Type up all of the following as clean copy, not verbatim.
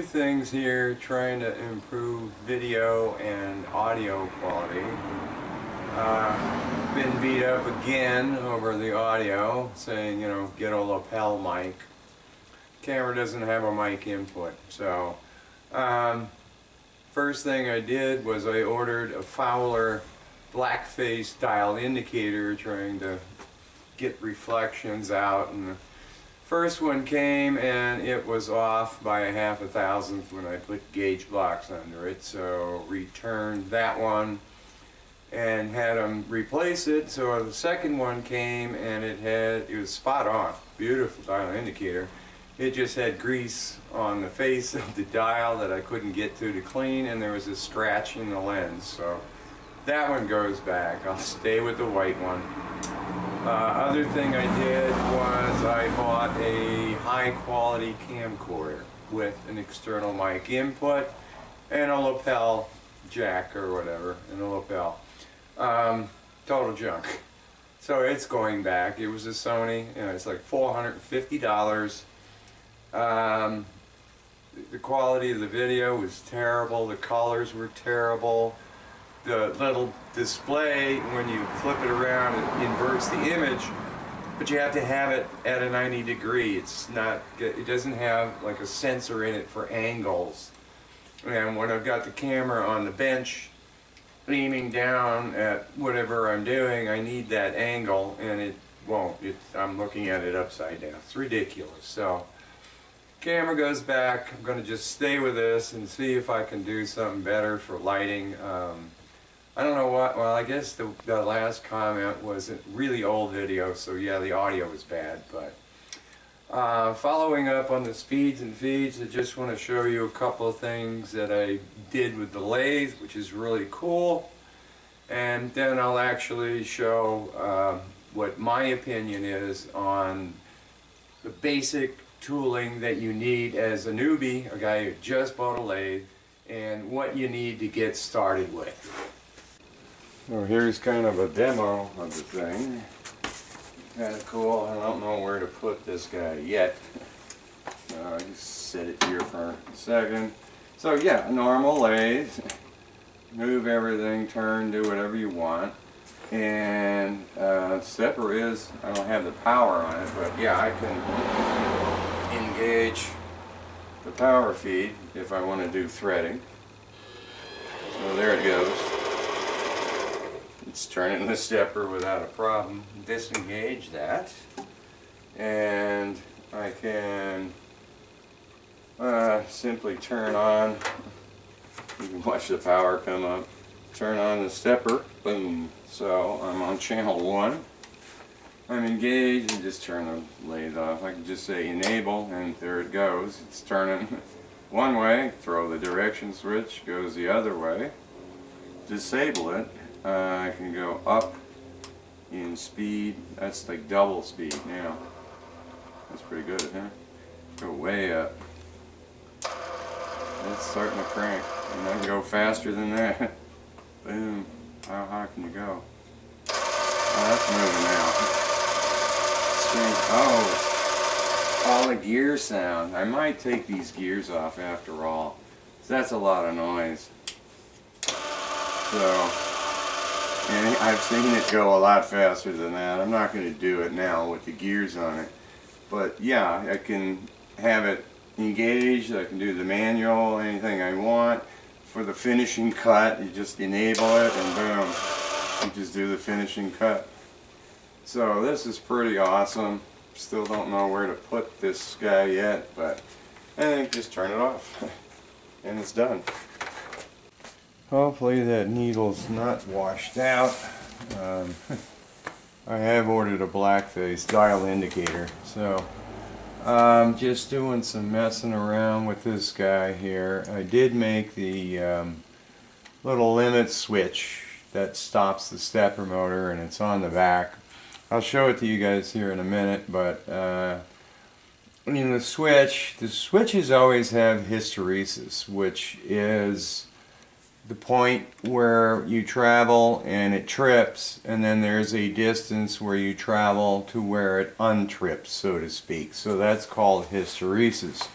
things here trying to improve video and audio quality. Been beat up again over the audio, saying, you know, get a lapel mic. Camera doesn't have a mic input, so first thing I did was I ordered a Fowler blackface dial indicator, trying to get reflections out, and the first one came and it was off by a half a thousandth when I put gauge blocks under it, so returned that one and had them replace it. So the second one came and it was spot on, beautiful dial indicator. It just had grease on the face of the dial that I couldn't get to clean, and there was a scratch in the lens, so that one goes back. I'll stay with the white one. Other thing I did was I bought a high quality camcorder with an external mic input and a lapel jack or whatever, and a lapel. Total junk. So it's going back. It was a Sony, you know, it's like $450. The quality of the video was terrible, the colors were terrible. The little display, when you flip it around, it inverts the image, but you have to have it at a 90 degree. It's not, it doesn't have like a sensor in it for angles. And when I've got the camera on the bench aiming down at whatever I'm doing, I need that angle, and it won't. I'm looking at it upside down. It's ridiculous. So camera goes back. I'm going to just stay with this and see if I can do something better for lighting. I don't know what, well, I guess the last comment was a really old video, so yeah, the audio was bad, but following up on the speeds and feeds, I just want to show you a couple of things that I did with the lathe, which is really cool, and then I'll actually show what my opinion is on the basic tooling that you need as a newbie, a guy who just bought a lathe, and what you need to get started with. So here's kind of a demo of the thing. Kind of cool. I don't know where to put this guy yet. I'll just set it here for a second. So yeah, normal lathe. Move everything, turn, do whatever you want. And stepper is, I don't have the power on it, but yeah, I can engage the power feed if I want to do threading. So there it goes. It's turning the stepper without a problem. Disengage that, and I can simply turn on, you can watch the power come up, turn on the stepper, boom. So I'm on channel 1, I'm engaged, and just turn the lathe off. I can just say enable, and there it goes. It's turning one way, throw the direction switch, goes the other way. Disable it. I can go up in speed. That's like double speed now. That's pretty good, huh? Go way up. It's starting to crank. And I can go faster than that. Boom. How high can you go? Oh, that's moving now. Oh, all the gear sound. I might take these gears off after all. That's a lot of noise. So, and I've seen it go a lot faster than that. I'm not going to do it now with the gears on it. But yeah, I can have it engaged. I can do the manual, anything I want. For the finishing cut, you just enable it and boom, you just do the finishing cut. So this is pretty awesome. Still don't know where to put this guy yet, but I think just turn it off and it's done. Hopefully that needle's not washed out. I have ordered a blackface dial indicator, so I'm just doing some messing around with this guy here. I did make the little limit switch that stops the stepper motor, and it's on the back. I'll show it to you guys here in a minute, but in the switches always have hysteresis, which is the point where you travel and it trips, and then there's a distance where you travel to where it untrips, so to speak. So that's called hysteresis.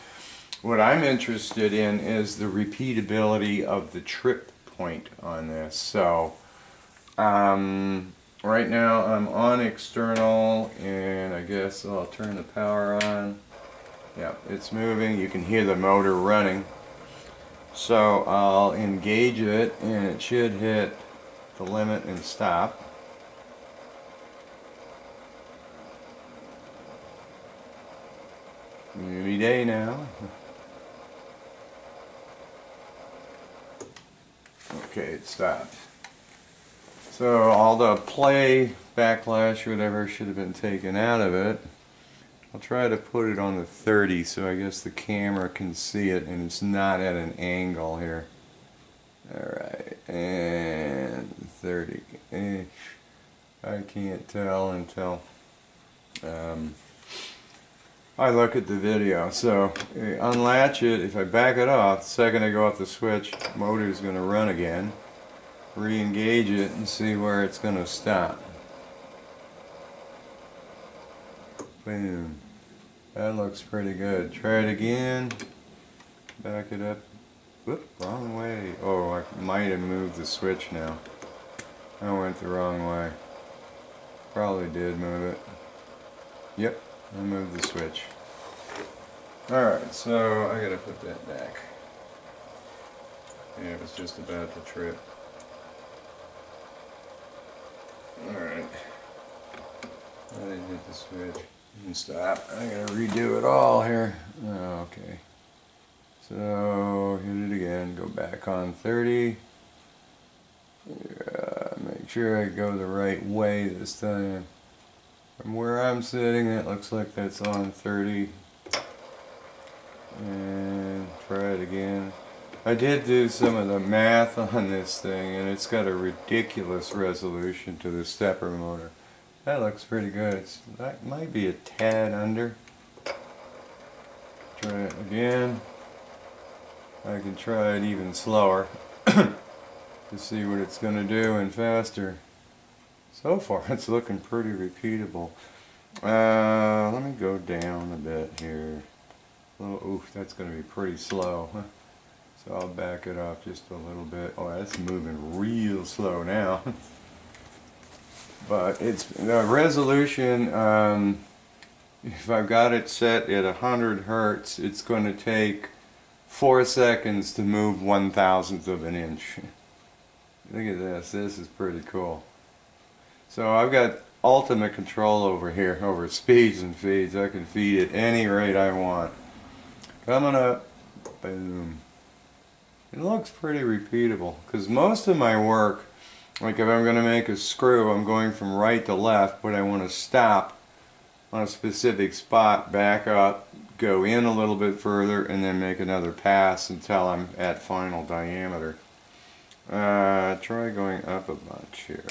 what I'm interested in is the repeatability of the trip point on this. So right now I'm on external, and I guess I'll turn the power on. Yeah, it's moving. You can hear the motor running. So I'll engage it, and it should hit the limit and stop. Any day now. Okay, it stopped. So all the play, backlash, whatever should have been taken out of it. I'll try to put it on the 30 so I guess the camera can see it and it's not at an angle here. Alright, and 30. I can't tell until I look at the video. So unlatch it. If I back it off, the second I go off the switch, motor is going to run again. Re-engage it and see where it's going to stop. Boom. That looks pretty good. Try it again. Back it up. Whoop, wrong way. Oh, I might have moved the switch now. I went the wrong way. Probably did move it. Yep, I moved the switch. Alright, so I gotta put that back. Yeah, it was just about to trip. Alright. I didn't hit the switch. And stop. I gotta redo it all here. Oh, okay. So hit it again. Go back on 30. Make sure I go the right way this time. From where I'm sitting, it looks like that's on 30. And try it again. I did do some of the math on this thing, and it's got a ridiculous resolution to the stepper motor. That looks pretty good. That might be a tad under. Try it again. I can try it even slower to see what it's going to do and faster. So far it's looking pretty repeatable. Let me go down a bit here. Oof, that's going to be pretty slow. So I'll back it up just a little bit. Oh, that's moving real slow now. But it's the resolution, if I've got it set at 100 Hertz, it's going to take 4 seconds to move 1/1000th of an inch. Look at this. This is pretty cool. So I've got ultimate control over here, over speeds and feeds. I can feed it any rate I want. Coming up. Boom. It looks pretty repeatable, because most of my work, like if I'm going to make a screw, I'm going from right to left, but I want to stop on a specific spot, back up, go in a little bit further, and then make another pass until I'm at final diameter. Try going up a bunch here.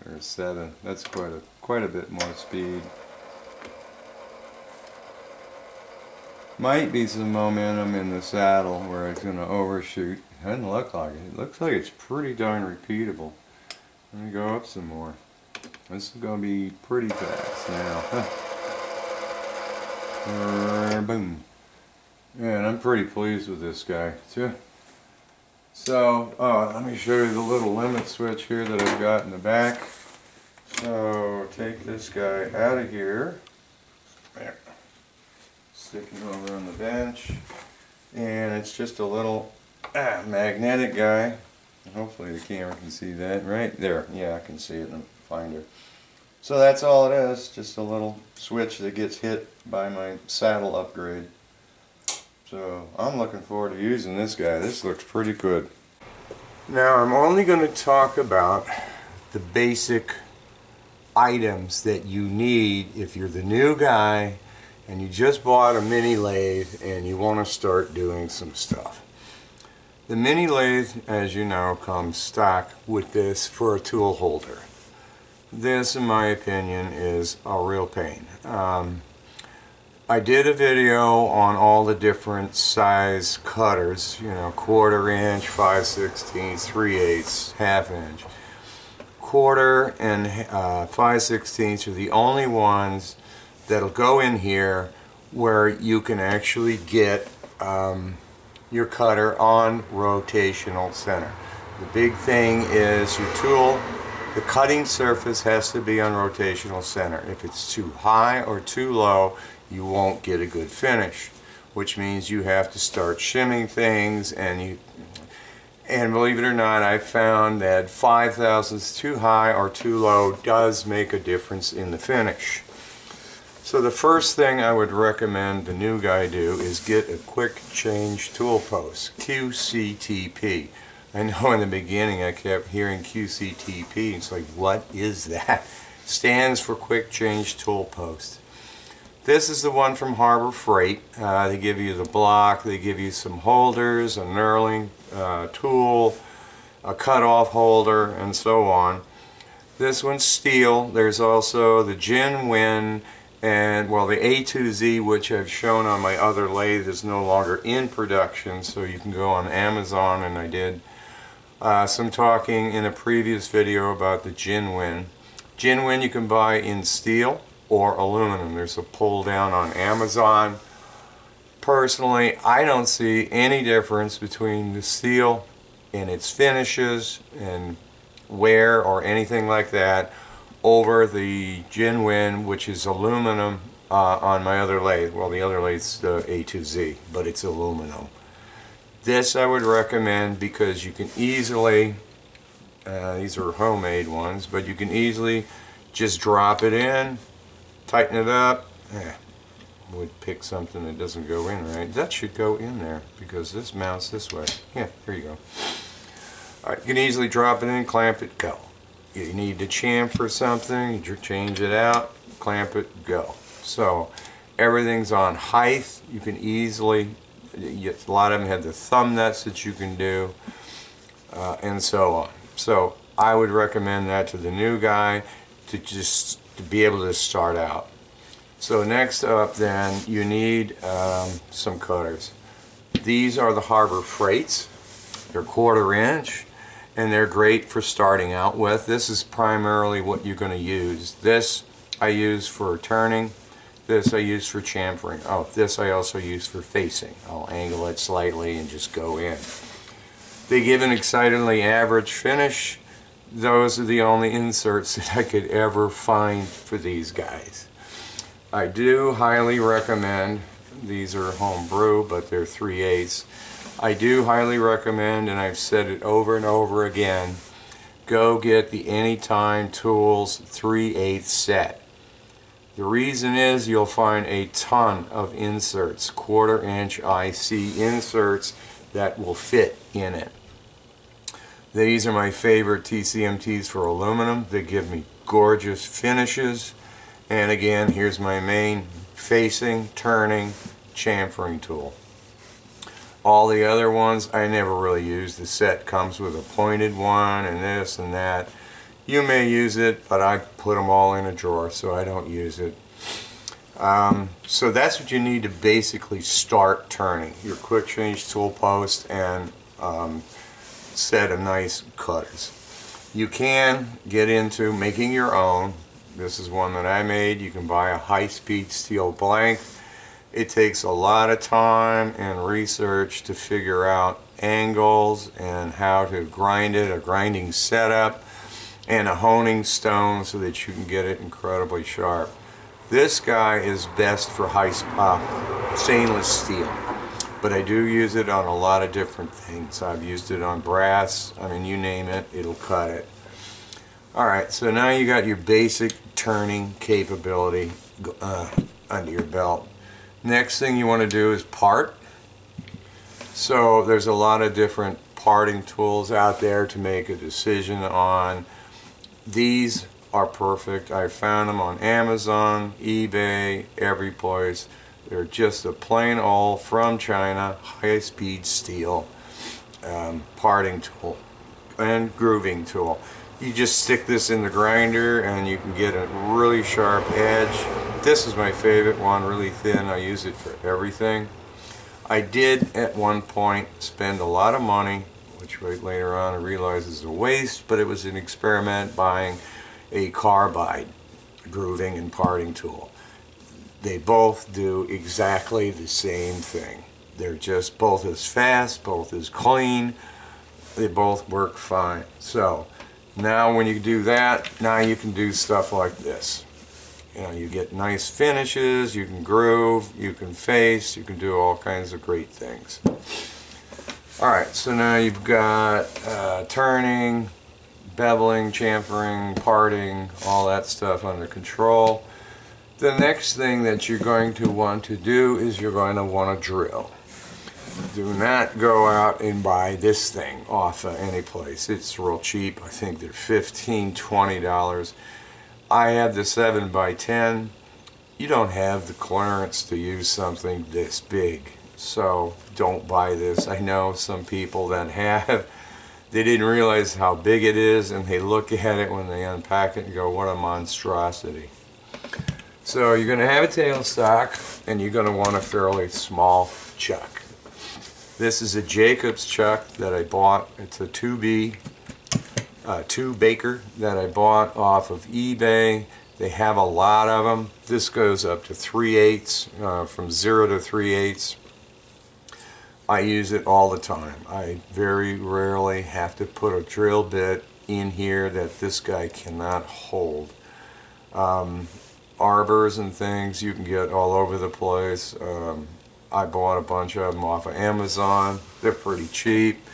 There's 7. That's quite a bit more speed. Might be some momentum in the saddle where it's going to overshoot. Doesn't look like it. It looks like it's pretty darn repeatable. Let me go up some more. This is going to be pretty fast now. Boom. Yeah, and I'm pretty pleased with this guy too. So, let me show you the little limit switch here that I've got in the back. So, take this guy out of here. There. Sticking over on the bench. And it's just a little magnetic guy. Hopefully the camera can see that right there. Yeah, I can see it in the finder. So that's all it is, just a little switch that gets hit by my saddle upgrade. So I'm looking forward to using this guy. This looks pretty good. Now I'm only going to talk about the basic items that you need if you're the new guy and you just bought a mini lathe and you want to start doing some stuff. The mini lathe, as you know, comes stock with this for a tool holder. This, in my opinion, is a real pain. I did a video on all the different size cutters, you know, 1/4 inch, 5/16, 3/8, 1/2 inch. 1/4 and 5/16 are the only ones that'll go in here where you can actually get your cutter on rotational center. The big thing is your tool, the cutting surface has to be on rotational center. If it's too high or too low, you won't get a good finish, which means you have to start shimming things, and believe it or not, I found that 5 thousandths too high or too low does make a difference in the finish. So the first thing I would recommend the new guy do is get a quick change tool post, QCTP. I know in the beginning I kept hearing QCTP. It's like, what is that? Stands for quick change tool post. This is the one from Harbor Freight. They give you the block, they give you some holders, a knurling tool, a cutoff holder, and so on. This one's steel. There's also the genuine, and well, the A2Z, which I've shown on my other lathe, is no longer in production, so you can go on Amazon, and I did some talking in a previous video about the genuine. Genuine you can buy in steel or aluminum. There's a pull down on Amazon. Personally, I don't see any difference between the steel and its finishes and wear or anything like that over the genuine, which is aluminum, on my other lathe. Well, the other lathe's the A2Z, but it's aluminum. This I would recommend because you can easily, these are homemade ones, but you can easily just drop it in, tighten it up. Would pick something that doesn't go in right. That should go in there because this mounts this way. Yeah, there you go. Alright, you can easily drop it in, clamp it, go. You need to chamfer something, you change it out, clamp it, go. So everything's on height. You can easily, a lot of them have the thumb nuts that you can do, and so on. So I would recommend that to the new guy to be able to start out. So next up then, you need some cutters. These are the Harbor Freights. They're 1/4 inch, and they're great for starting out with. This is primarily what you're going to use. This I use for turning. This I use for chamfering. Oh, this I also use for facing. I'll angle it slightly and just go in. They give an excitingly average finish. Those are the only inserts that I could ever find for these guys. I do highly recommend, these are homebrew, but they're 3/8. I do highly recommend, and I've said it over and over again, go get the Anytime Tools 3/8 set. The reason is you'll find a ton of inserts, 1/4 inch IC inserts that will fit in it. These are my favorite TCMTs for aluminum. They give me gorgeous finishes. And again, here's my main facing, turning, chamfering tool. All the other ones I never really use. The set comes with a pointed one and this and that. You may use it, but I put them all in a drawer, so I don't use it. So that's what you need to basically start turning. Your quick change tool post and set of nice cutters. You can get into making your own. This is one that I made. You can buy a high-speed steel blank. It takes a lot of time and research to figure out angles and how to grind it, a grinding setup, and a honing stone so that you can get it incredibly sharp. This guy is best for high stainless steel, but I do use it on a lot of different things. I've used it on brass. I mean, you name it, it'll cut it. Alright, so now you got your basic turning capability under your belt. Next thing you want to do is part. So there's a lot of different parting tools out there to make a decision on. These are perfect. I found them on Amazon, eBay, every place. They're just a plain old from China high-speed steel parting tool and grooving tool. You just stick this in the grinder and you can get a really sharp edge. This is my favorite one, really thin. I use it for everything. I did at one point spend a lot of money, which later on I realized is a waste, but it was an experiment buying a carbide grooving and parting tool. They both do exactly the same thing. They're just both as fast, both as clean. They both work fine. So now when you do that, now you can do stuff like this. You know, you get nice finishes, you can groove, you can face, you can do all kinds of great things. Alright, so now you've got turning, beveling, chamfering, parting, all that stuff under control. The next thing that you're going to want to do is you're going to want to drill. Do not go out and buy this thing off of any place. It's real cheap. I think they're $15, $20. I have the 7x10. You don't have the clearance to use something this big, so don't buy this. I know some people that have. They didn't realize how big it is, and they look at it when they unpack it and go, what a monstrosity. So you're going to have a tailstock, and you're going to want a fairly small chuck. This is a Jacobs chuck that I bought. It's a 2B. 2-baker that I bought off of eBay. They have a lot of them. This goes up to 3/8, from 0 to 3/8. I use it all the time. I very rarely have to put a drill bit in here that this guy cannot hold. Arbors and things you can get all over the place. I bought a bunch of them off of Amazon. They're pretty cheap.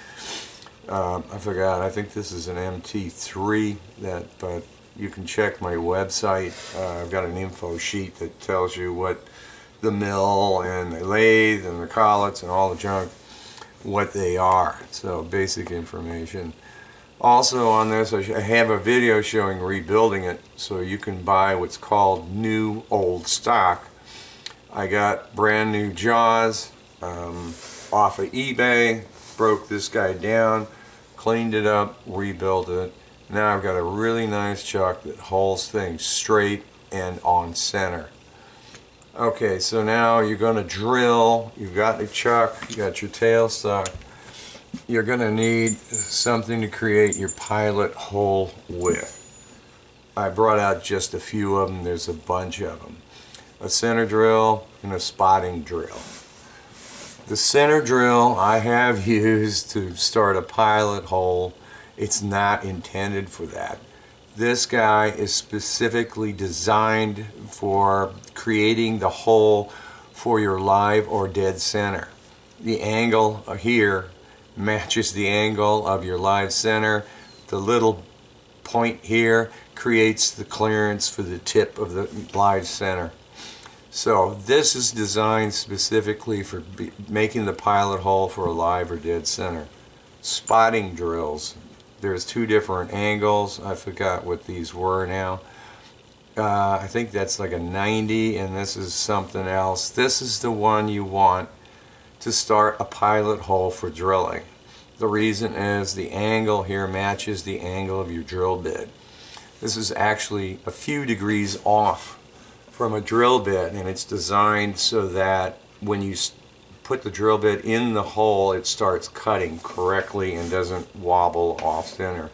I forgot, I think this is an MT3, but you can check my website. I've got an info sheet that tells you what the mill and the lathe and the collets and all the junk, what they are. So basic information. Also on this, I have a video showing rebuilding it, so you can buy what's called new old stock. I got brand new jaws off of eBay. Broke this guy down, cleaned it up, rebuilt it. Now I've got a really nice chuck that holds things straight and on center. Okay, so now you're going to drill. You've got the chuck, you got your tailstock. You're going to need something to create your pilot hole with. I brought out just a few of them. There's a bunch of them. A center drill and a spotting drill. The center drill I have used to start a pilot hole. It's not intended for that. This guy is specifically designed for creating the hole for your live or dead center. The angle here matches the angle of your live center. The little point here creates the clearance for the tip of the live center. So this is designed specifically for making the pilot hole for a live or dead center. Spotting drills. There's two different angles. I forgot what these were now. I think that's like a 90, and this is something else. This is the one you want to start a pilot hole for drilling. The reason is the angle here matches the angle of your drill bit. This is actually a few degrees off from a drill bit, and it's designed so that when you put the drill bit in the hole, it starts cutting correctly and doesn't wobble off center.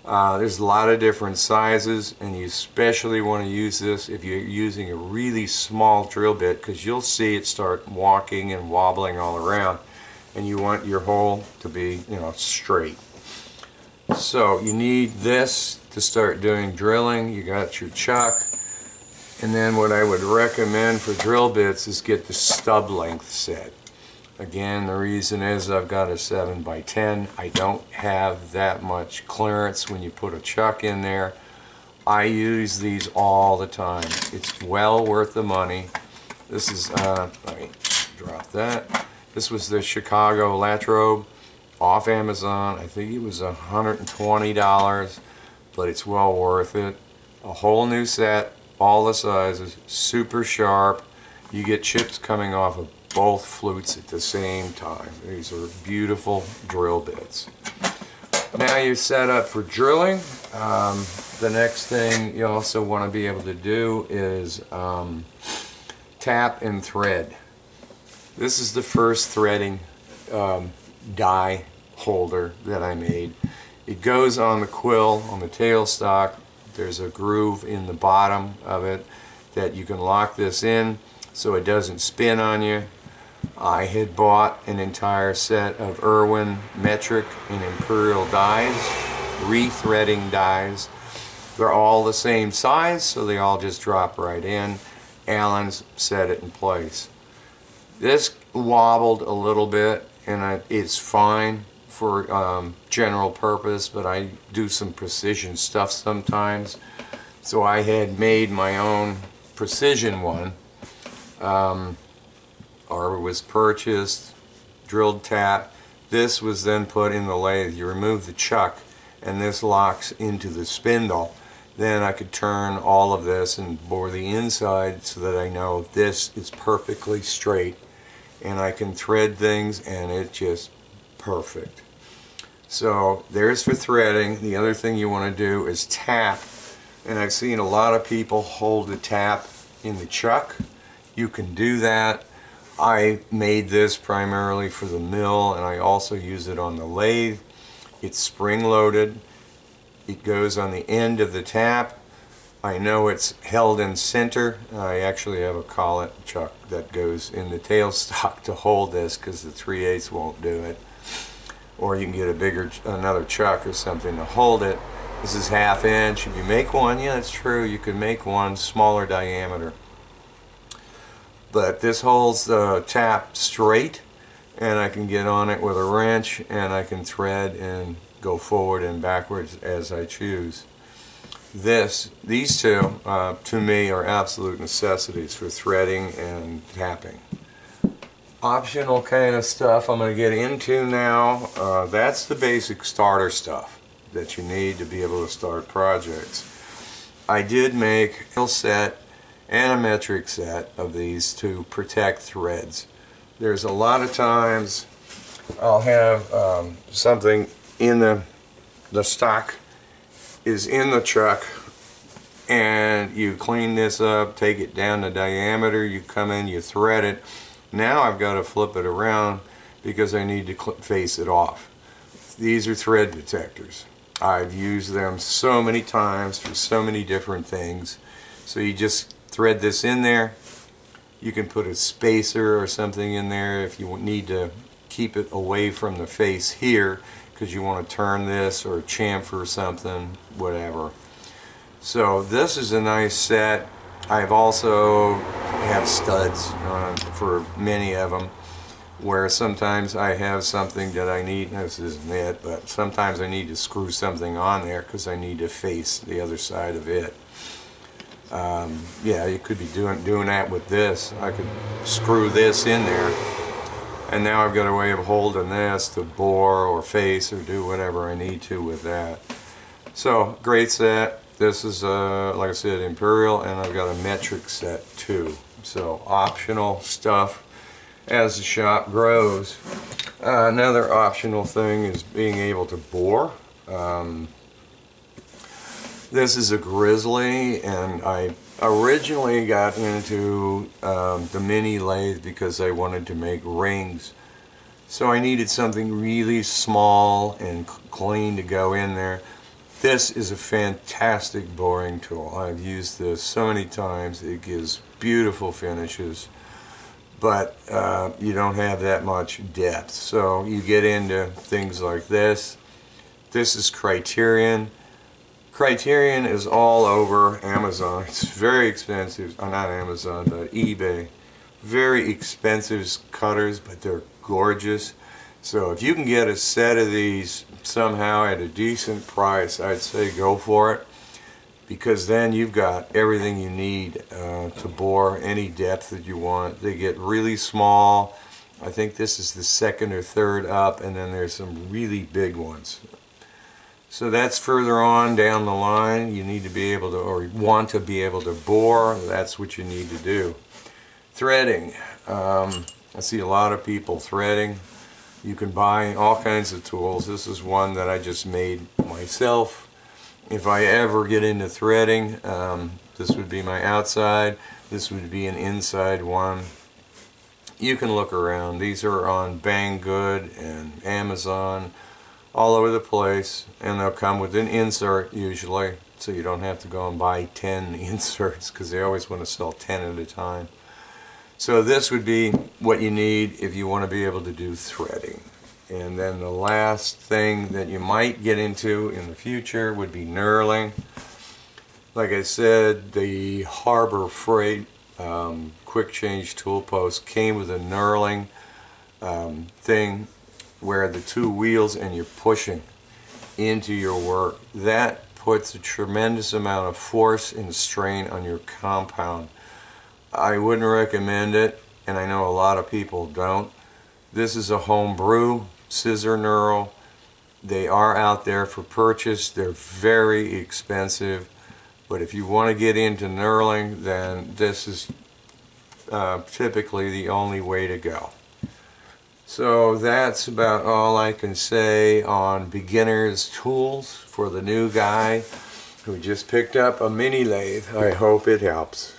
There's a lot of different sizes, and you especially want to use this if you're using a really small drill bit, because you'll see it start walking and wobbling all around, and you want your hole to be, you know, straight. So you need this to start doing drilling. You got your chuck. And then what I would recommend for drill bits is get the stub length set. Again, the reason is I've got a 7x10. I don't have that much clearance when you put a chuck in there. I use these all the time. It's well worth the money. This is, let me drop that. This was the Chicago Lathe off Amazon. I think it was $120, but it's well worth it. A whole new set. All the sizes, super sharp. You get chips coming off of both flutes at the same time. These are beautiful drill bits. Now you're set up for drilling. The next thing you also want to be able to do is tap and thread. This is the first threading die holder that I made. It goes on the quill on the tailstock. There's a groove in the bottom of it that you can lock this in so it doesn't spin on you. I had bought an entire set of Irwin metric and imperial dies, rethreading dies. They're all the same size, so they all just drop right in. Allen's set it in place. This wobbled a little bit, and it's fine for general purpose, but I do some precision stuff sometimes. So I had made my own precision one. Or was purchased, drilled tap. This was then put in the lathe. You remove the chuck and this locks into the spindle. Then I could turn all of this and bore the inside so that I know this is perfectly straight, and I can thread things and it's just perfect. So there's for threading. The other thing you want to do is tap, and I've seen a lot of people hold the tap in the chuck. You can do that. I made this primarily for the mill, and I also use it on the lathe. It's spring loaded. It goes on the end of the tap. I know it's held in center. I actually have a collet chuck that goes in the tailstock to hold this because the 3/8 won't do it. Or you can get another chuck or something to hold it. This is 1/2 inch. If you make one, yeah, it's true, you can make one smaller diameter. But this holds the tap straight, and I can get on it with a wrench, and I can thread and go forward and backwards as I choose. These two, to me, are absolute necessities for threading and tapping. Optional kind of stuff I'm going to get into now. That's the basic starter stuff that you need to be able to start projects. I did make a set and a metric set of these to protect threads. There's a lot of times I'll have something in the stock is in the chuck, and you clean this up, take it down the diameter, you come in, you thread it. Now I've got to flip it around because I need to face it off. These are thread protectors. I've used them so many times for so many different things. So you just thread this in there. You can put a spacer or something in there if you need to keep it away from the face here because you want to turn this or chamfer something, whatever. So this is a nice set. I've also have studs for many of them, where sometimes I have something that I need, this isn't it, but sometimes I need to screw something on there because I need to face the other side of it. Yeah, you could be doing that with this. I could screw this in there, and now I've got a way of holding this to bore or face or do whatever I need to with that. So, great set. This is, like I said, Imperial, and I've got a metric set too. So, optional stuff as the shop grows. Another optional thing is being able to bore. This is a Grizzly, and I originally got into the mini lathe because I wanted to make rings. So I needed something really small and clean to go in there. This is a fantastic boring tool. I've used this so many times. It gives beautiful finishes, but you don't have that much depth. So you get into things like this. This is Criterion. Criterion is all over Amazon. It's very expensive. Not Amazon, but eBay. Very expensive cutters, but they're gorgeous. So if you can get a set of these somehow at a decent price, I'd say go for it, because then you've got everything you need to bore any depth that you want. They get really small. I think this is the second or third up, and then there's some really big ones. So that's further on down the line. You need to be able to, or want to be able to bore. That's what you need to do. Threading. I see a lot of people threading. You can buy all kinds of tools. This is one that I just made myself. If I ever get into threading, this would be my outside. This would be an inside one. You can look around. These are on Banggood and Amazon, all over the place, and they'll come with an insert usually. so you don't have to go and buy 10 inserts, because they always want to sell 10 at a time. So this would be what you need if you want to be able to do threading. And then the last thing that you might get into in the future would be knurling. Like I said, the Harbor Freight quick change tool post came with a knurling thing where the two wheels and you're pushing into your work. That puts a tremendous amount of force and strain on your compound. I wouldn't recommend it, and I know a lot of people don't. This is a homebrew scissor knurl. They are out there for purchase. They're very expensive, but if you want to get into knurling, then this is typically the only way to go. So that's about all I can say on beginner's tools for the new guy who just picked up a mini lathe. I hope it helps.